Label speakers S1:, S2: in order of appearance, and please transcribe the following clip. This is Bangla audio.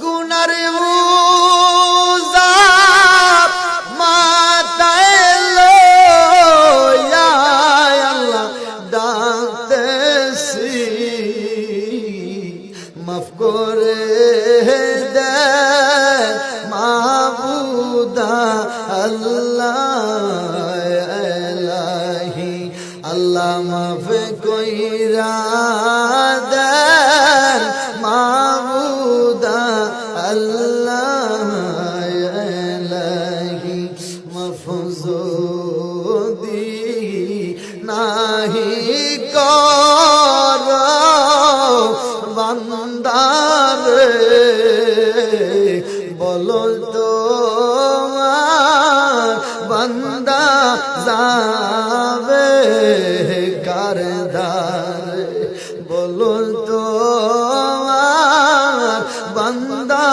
S1: গুনার বোঝা মাথায় লইয়া আল্লাহ ডাকতেছি, মাফ করে দে মাবুদা আল্লাহ ইলাহি। আল্লাহ মাফ কইরা দেন মাবুদা আল্লাহ ইলাহি। মফজুদি নাহি কর বান্দারে, বলো তো বান্দা যাবে কার দ্বারে, বলো তো বান্দা